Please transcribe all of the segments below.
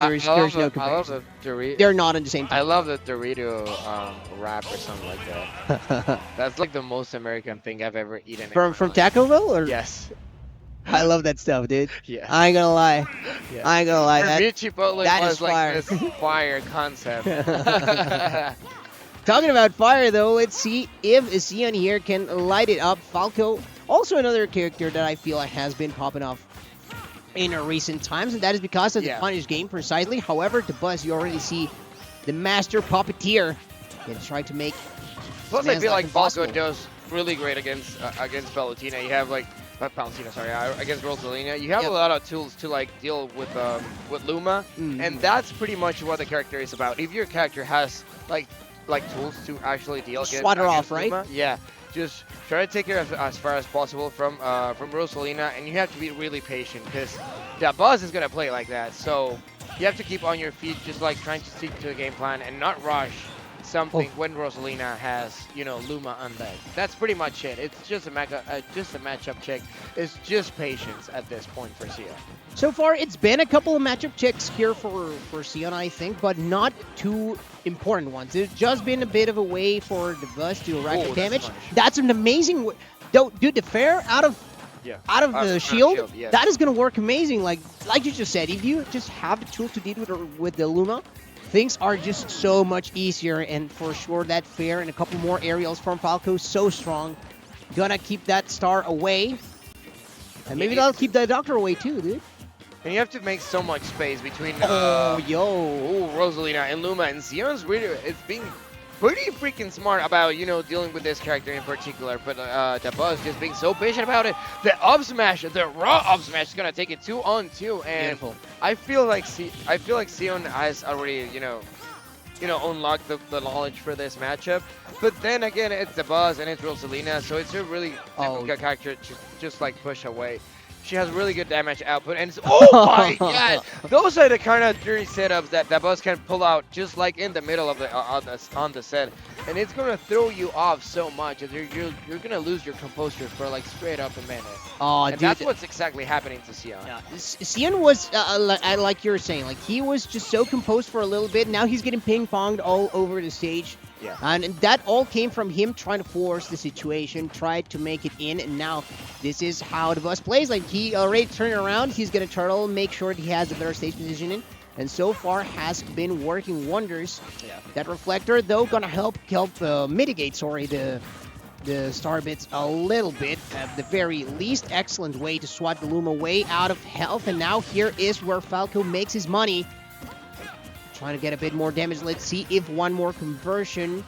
There's I no love comparison. the Dorito. They're not on the same I time. love the Dorito wrap or something like that. That's like the most American thing I've ever eaten in From my life. Taco Bell, or Yes. I love that stuff, dude. Yeah. I ain't gonna lie. Yeah. I ain't gonna lie. For That me, Chipotle that is was like fire. this fire concept. Talking about fire, though, let's see if Zeon here can light it up. Falco, also another character that I feel like has been popping off in recent times, and that is because of the Yeah. punish game, precisely. However, Dabuz, you already see the master puppeteer and try to make Plus, I man's feel life like Falco impossible. does really great against Valentina. You have like not Valentina, sorry, against Rosalina. You have Yep. a lot of tools to like deal with Luma, and that's pretty much what the character is about. If your character has like tools to actually deal Swat her off, against right? Luma, yeah, just try to take her as far as possible from Rosalina, and you have to be really patient because that boss is gonna play like that. So you have to keep on your feet, just like trying to stick to the game plan and not rush something when Rosalina has, Luma on deck. That's pretty much it. It's just a matchup check. It's just patience at this point for Sia. So far, it's been a couple of matchup checks here for Zeon, I think, but not too important ones. It's just been a bit of a way for the Buzz to rack up that's damage. nice. That's an amazing way. Dude, the fair out of the shield, yeah. that is going to work amazing. Like you just said, if you just have the tools to deal with the Luma, things are just so much easier. And for sure, that fair and a couple more aerials from Falco, so strong. Gonna keep that star away. And maybe that'll keep that doctor away too, dude. And you have to make so much space between Rosalina and Luma, and Zeon's really it's being pretty freaking smart about dealing with this character in particular. But Dabuz just being so patient about it. The up smash, the raw up smash is gonna take it 2-on-2, and Beautiful. I feel like Zeon has already unlocked the knowledge for this matchup. But then again, it's Dabuz and it's Rosalina, so it's a really difficult character to just like push away. She has really good damage output, and oh my god, those are the kind of dirty setups that Dabuz can pull out just like in the middle of the on the set, and it's gonna throw you off so much, and you're gonna lose your composure for like straight up a minute. Oh, And dude. that's what's exactly happening to Zeon. Yeah. Zeon was, like you were saying, like he was just so composed for a little bit. Now he's getting ping-ponged all over the stage. Yeah. And that all came from him trying to force the situation, tried to make it in, and now this is how the Buzz plays. Like he already turned around, he's gonna turtle, make sure that he has a better stage positioning, and so far has been working wonders. Yeah. That reflector though gonna help mitigate, the star bits a little bit. At the very least, excellent way to swat the Luma way out of health, and now here is where Falco makes his money. Trying to get a bit more damage. Let's see if one more conversion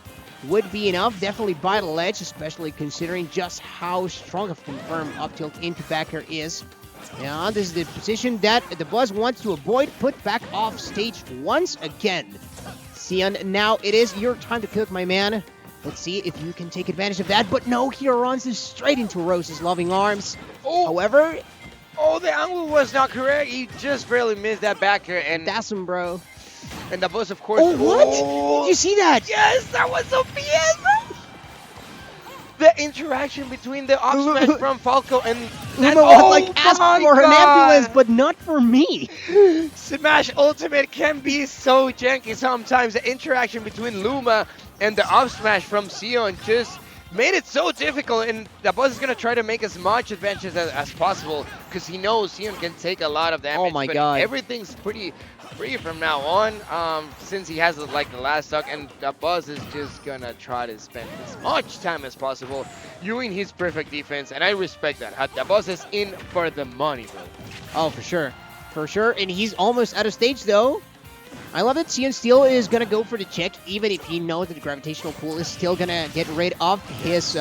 would be enough. Definitely by the ledge, especially considering just how strong of confirm up tilt into back air is. Yeah, this is the position that the Buzz wants to avoid. Put back off stage once again. Zeon, now it is your time to cook, my man. Let's see if you can take advantage of that. But no, he runs straight into Rose's loving arms. Oh. However, The angle was not correct. He just barely missed that back air, and that's him, bro. Dabuz, of course. Oh, what? Did you see that? Yes, that was so BS, bro. The interaction between the up smash from Falco and Luma was like, ask for an ambulance, but not for me. Smash Ultimate can be so janky sometimes. The interaction between Luma and the up smash from Zeon just made it so difficult, and Dabuz is going to try to make as much advantage as possible because he knows Zeon can take a lot of damage. Oh my but god. Everything's pretty free from now on since he has like the last stock, and Dabuz is just going to try to spend as much time as possible doing his perfect defense, and I respect that. Dabuz is in for the money, bro. Oh, for sure. For sure, and he's almost out of stage, though. I love that Zeon still is going to go for the check, even if he knows that the gravitational pull is still going to get rid of his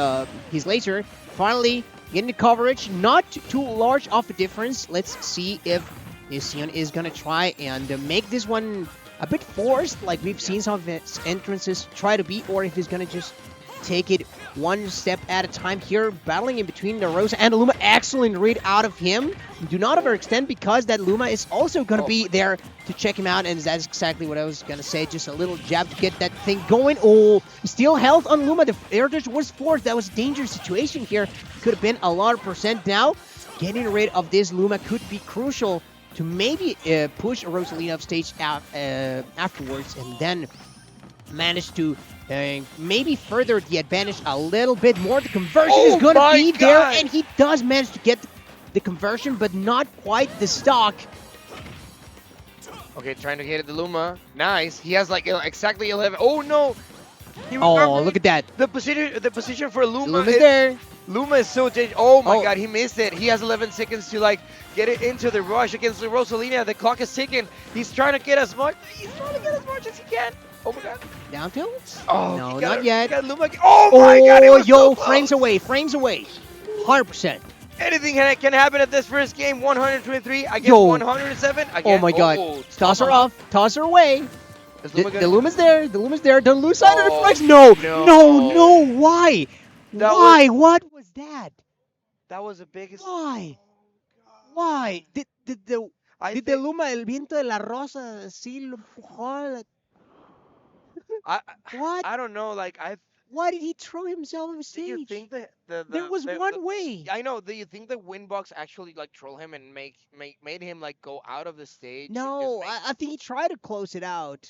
laser. Finally, getting the coverage, not too large of a difference. Let's see if Zeon is going to try and make this one a bit forced, like we've seen some of his entrances try to be, or if he's going to just take it one step at a time here, battling in between the Rosa and the Luma. Excellent read out of him. Do not overextend because that Luma is also going to be there to check him out, and that's exactly what I was going to say. Just a little jab to get that thing going. Oh, still health on Luma. The air dash was forced. That was a dangerous situation here. Could have been a lot of percent now. Getting rid of this Luma could be crucial to maybe push Rosalina off stage afterwards, and then manage to maybe further the advantage a little bit more. The conversion is going to be there, and he does manage to get the conversion, but not quite the stock. Okay, trying to hit the Luma. Nice. He has like exactly 11. Oh no! Oh, look at that. The position for Luma. Luma's there. Luma is so dangerous. Oh my god, he missed it. He has 11 seconds to like get it into the rush against the Rosalina. The clock is ticking. He's trying to get as much. He's trying to get as much as he can. Oh my god. Down tilts? Oh no, not yet. Luma. Oh my god. Oh, yo, frames away. 100%. Anything can happen at this first game. 123 against 107. Again. Oh my god. Toss her off. Toss her away. The Luma's there. The Luma's there. Don't lose sight of the flex. No. Why? What was that? That was the biggest. Why? Why? Did the Luma, el viento de la rosa, sí lo empujó? What? I don't know. Like Why did he throw himself on stage? Do you think there was one way? I know. Do you think the Windbox actually like troll him and made him like go out of the stage? No, I think he tried to close it out.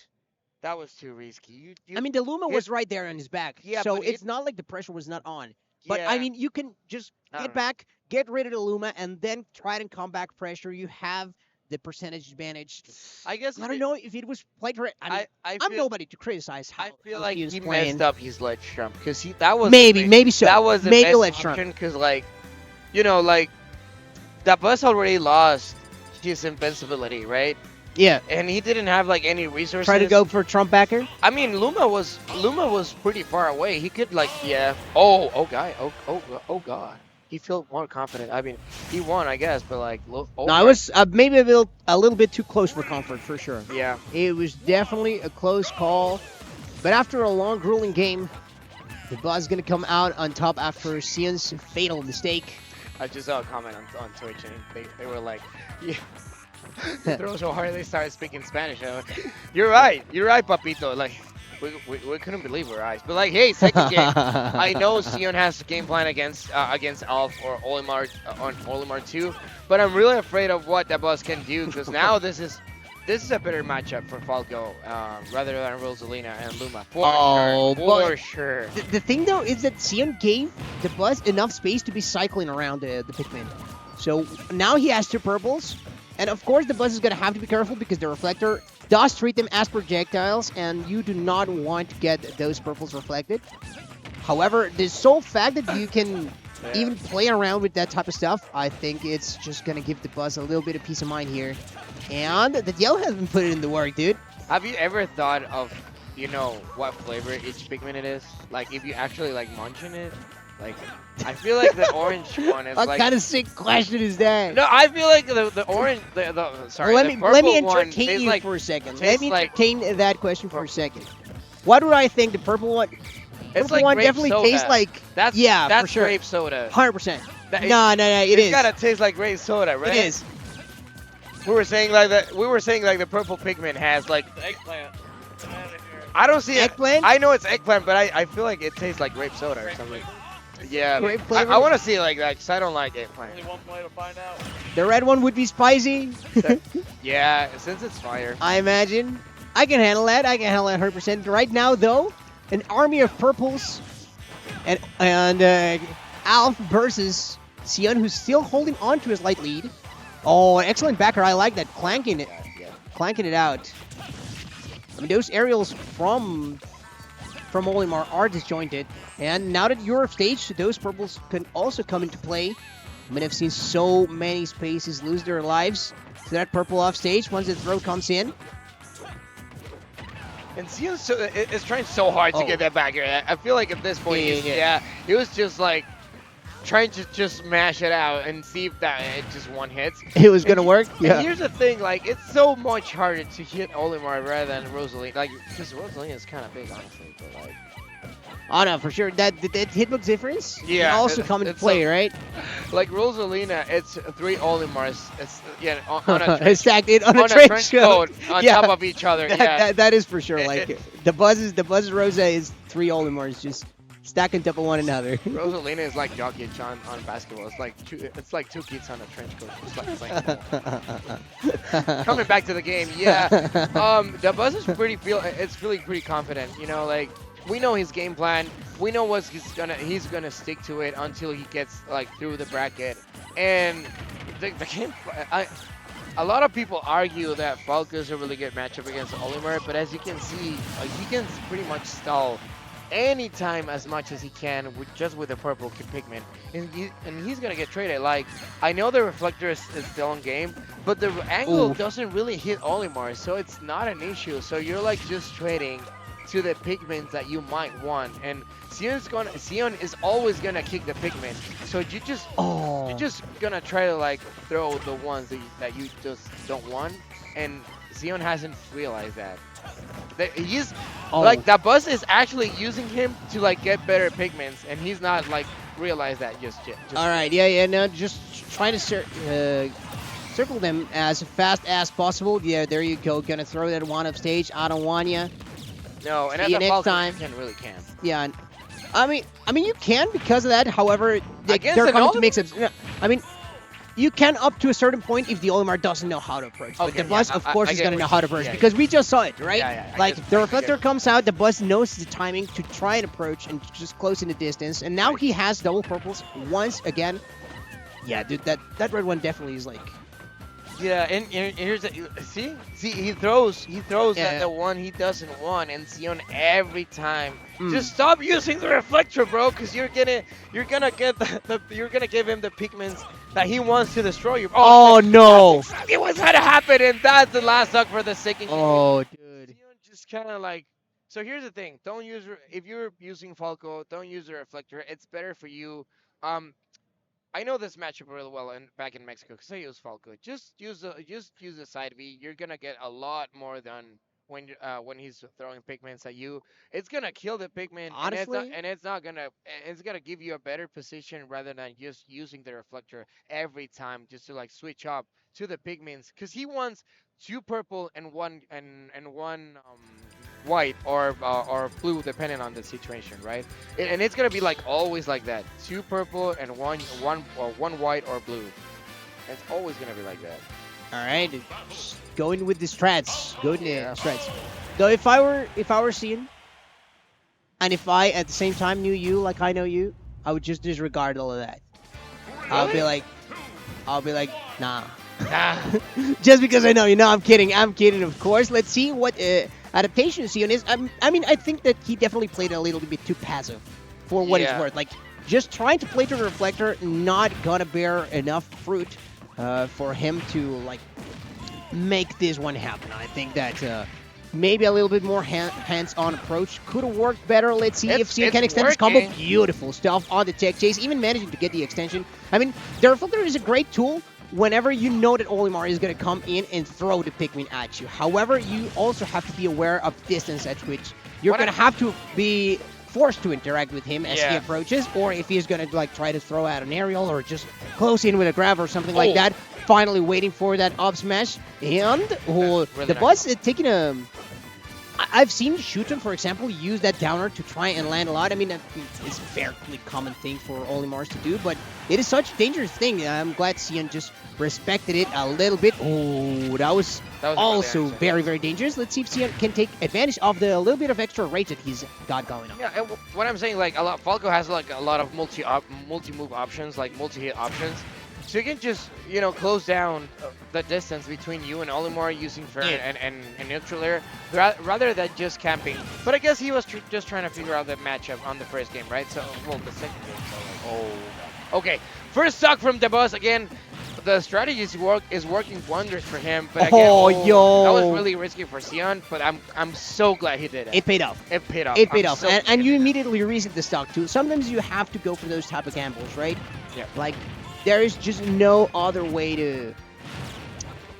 That was too risky. I mean, the Luma was right there on his back, yeah, so it's not like the pressure was not on. But yeah. I mean, you can just get back, get rid of the Luma, and then try and come back pressure. You have the percentage advantage. I guess I don't know if it was played right. I'm nobody to criticize how I feel like he playing. messed up his ledge jump because that was maybe so. That was the maybe best ledge option because like, like Dabuz already lost his invincibility, right? Yeah. And he didn't have like any resources. Try to go for Trump backer. I mean, Luma was pretty far away. He could like Oh god. He felt more confident. I mean, he won, I guess, but like, no, I was maybe a little bit too close for comfort, for sure. Yeah. It was definitely a close call, but after a long, grueling game, the Buzz is gonna come out on top after Zeon's fatal mistake. I just saw a comment on Twitch, and they were like, yeah. You throw so hard they started speaking Spanish. You're right, Papito. Like, we couldn't believe our eyes. But like, hey, second game. I know Zeon has a game plan against Alf or Olimar on Olimar 2, but I'm really afraid of what Dabuz can do because now this is a better matchup for Falco rather than Rosalina and Luma. For sure. The thing though is that Zeon gave Dabuz enough space to be cycling around the Pikmin. So now he has two purples. And of course, the Buzz is going to have to be careful because the reflector does treat them as projectiles, and you do not want to get those purples reflected. However, the sole fact that you can even play around with that type of stuff, I think it's just going to give the Buzz a little bit of peace of mind here. And the yellow has been putting in the work, dude. Have you ever thought of, what flavor each Pikmin it is? Like, if you actually, like, munching it? Like, I feel like the orange one is what kind of sick question is that? No, I feel like the orange, sorry, well, let me one entertain you like, for a second. Let me entertain that question for a second. What would I think? The purple one? It's purple like one grape definitely soda. Tastes like that's for sure. Grape soda. 100%. No, it is. It's gotta taste like grape soda, right? It is. We were saying like the purple Pikmin has like eggplant. I don't see eggplant. I know it's eggplant, but I feel like it tastes like grape soda or something. Yeah, I want to see it like that because I don't like eggplant. Only one way to find out. The red one would be spicy. Yeah, since it's fire. I imagine. I can handle that. 100%. Right now, though, an army of purples and Alf versus Zeon, who's still holding on to his light lead. Oh, excellent backer. I like that. Clanking it out. I mean, those aerials from Olimar are disjointed. And now that you're off stage, those purples can also come into play. I mean, I've seen so many spaces lose their lives to that purple off stage once the throw comes in. And Zeon is trying so hard to get that back here. I feel like at this point, he was just like trying to just smash it out and see if that it just one hits. It was gonna work. Yeah. And here's the thing, like it's so much harder to hit Olimar rather than Rosalina. Like because Rosalina is kind of big, honestly, but like. Oh no, for sure. That hitbox difference can also come into play, right? Like Rosalina, it's 3 Olimars. It's on a stacked in on a trench coat on top of each other. That is for sure. Like the Buzz Rosa is 3 Olimars just stack on top of one another. Rosalina is like Jokic on basketball. It's like two kids on a trench coat. Coming back to the game, yeah. Dabuz is feeling pretty confident. You know, like we know his game plan. We know what he's gonna stick to it until he gets like through the bracket. And the game, a lot of people argue that Falco is a really good matchup against Olimar, but as you can see, he can pretty much stall anytime as much as he can with the purple pigment, and he's gonna get traded. Like, I know the reflector is still on game, but the angle doesn't really hit Olimar, so it's not an issue. So you're like just trading to the pigments that you might want, and Zeon is always gonna kick the pigment. So you're just gonna try to like throw the ones that you just don't want, and Zeon hasn't realized that. He's like Dabuz is actually using him to like get better pigments, and he's not like realized that just yet. All right, yeah, no, just trying to circle them as fast as possible. Yeah, there you go. Gonna throw that one up stage. I don't want ya. No, and at the Falco, you really can't. Yeah, I mean, you can because of that. However, they're coming to make some. I mean, you can up to a certain point if the Olimar doesn't know how to approach. But the Buzz, of course, is going to know how to approach because we just saw it, right? Like, the reflector comes out, the Buzz knows the timing to try and approach and just close in the distance. And now he has double purples once again. Yeah, dude, that red one definitely is like... Yeah, and here's the... See, he throws at the one he doesn't want, and Zeon every time. Just stop using the reflector, bro, because you're gonna give him the pigments that he wants to destroy you. Oh no! That's exactly what's gonna happen, and that's the last stock for the second. Oh, dude. Zeon just kind of like. So here's the thing: if you're using Falco, don't use the reflector. It's better for you. I know this matchup really well back in Mexico because I use Falco. Just use the side V. You're gonna get a lot more than when he's throwing pigments at you. It's gonna kill the pigment, honestly, and it's gonna give you a better position rather than just using the reflector every time just to like switch up to the pigments because he wants 2 purple and one white or blue depending on the situation, right? And it's gonna be like always like that: 2 purple and one white or blue. It's always gonna be like that. All right, going with the strats. Going the strats. Though if I were Zeon, and if I at the same time knew you like I know you, I would just disregard all of that. Really? I'll be like, nah. Just because I know you. No, I'm kidding. Of course. Let's see what adaptation Zeon is. I mean, I think that he definitely played a little bit too passive for what it's worth. Like, just trying to play to the reflector, not gonna bear enough fruit for him to like make this one happen. I think that maybe a little bit more hands-on approach could have worked better. Let's see if Zeon can extend this combo. Beautiful stuff on the tech chase, even managing to get the extension. I mean, the reflector is a great tool whenever you know that Olimar is going to come in and throw the pigment at you. However, you also have to be aware of distance at which you're going to have to be forced to interact with him as he approaches, or if he's going to like try to throw out an aerial or just close in with a grab or something like that. Finally waiting for that up smash, and the Buzz is taking a... I've seen Shuton, for example, use that downer to try and land a lot. I mean, it's a fairly common thing for Olimars to do, but it is such a dangerous thing. I'm glad Zeon just respected it a little bit. Oh, that was also very, very dangerous. Let's see if Zeon can take advantage of the little bit of extra rage that he's got going on. Yeah, and what I'm saying, like, Falco has like a lot of multi-move options, like multi-hit options. So you can just, close down the distance between you and Olimar using Fern and neutral air rather than just camping. But I guess he was just trying to figure out the matchup on the first game, right? So, well, the second game. So like, okay. First stock from Dabuz again. The strategy is working wonders for him. But again, that was really risky for Zeon. But I'm so glad he did it. It paid off. It paid off. It paid off. And you immediately reset the stock too. Sometimes you have to go for those type of gambles, right? Yeah. Like, there is just no other way to,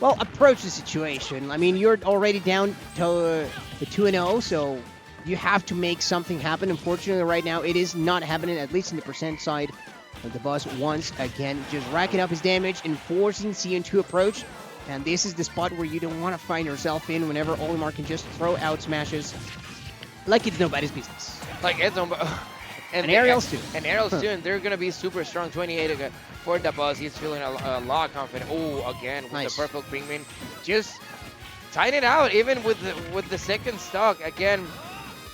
well, approach the situation. I mean, you're already down to 2-0, so you have to make something happen. Unfortunately, right now, it is not happening, at least in the percent side. But the Buzz, once again, just racking up his damage and forcing Zeon to approach. And this is the spot where you don't want to find yourself in whenever Olimar can just throw out smashes like it's nobody's business. Like, it's And Ariel's too. And Ariel's too, and they're gonna be super strong. 28 for Dabuz. He's feeling a lot confident. Oh, again with the purple pingmin, just tight it out. Even with the second stock again.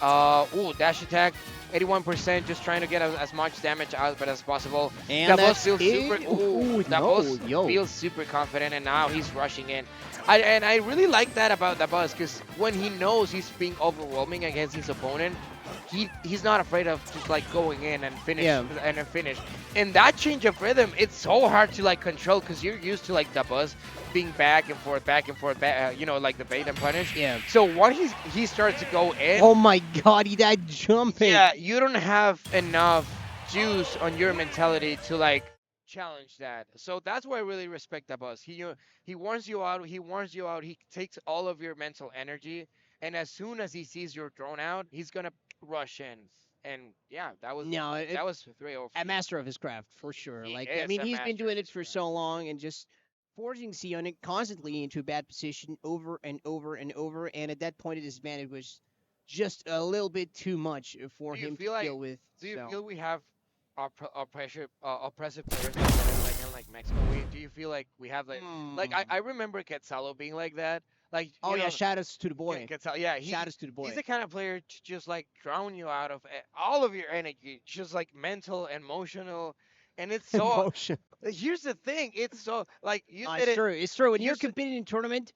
Dash attack. 81%, just trying to get as much damage out as possible. And Dabuz feels super. Feels super confident, and now he's rushing in. I really like that about Dabuz, because when he knows he's being overwhelming against his opponent, he's not afraid of just like going in and finish and finish. And that change of rhythm, it's so hard to like control, because you're used to like Dabuz being back and forth, like the bait and punish. Yeah. So once he starts to go in. Oh my God, that jumping. Yeah, you don't have enough juice on your mentality to like challenge that. So that's why I really respect Dabuz. He warns you out. He takes all of your mental energy, and as soon as he sees you're thrown out, he's gonna rush in. And yeah, that was 3-0. A master of his craft for sure. He's been doing it for so long and just forcing Zeon constantly into a bad position over and over and over. And at that point, his advantage was just a little bit too much for him to deal with. Do you feel we have oppressive players like Mexico? Do you feel like we have I remember Quetzalo being like that. Like, shout-outs to the boy. Shout-outs to the boy. He's the kind of player to just like drown you out of all of your energy, just like mental, emotional, and it's so. Emotion. Here's the thing, it's so like you said it's true. It's true. When you're competing in a tournament,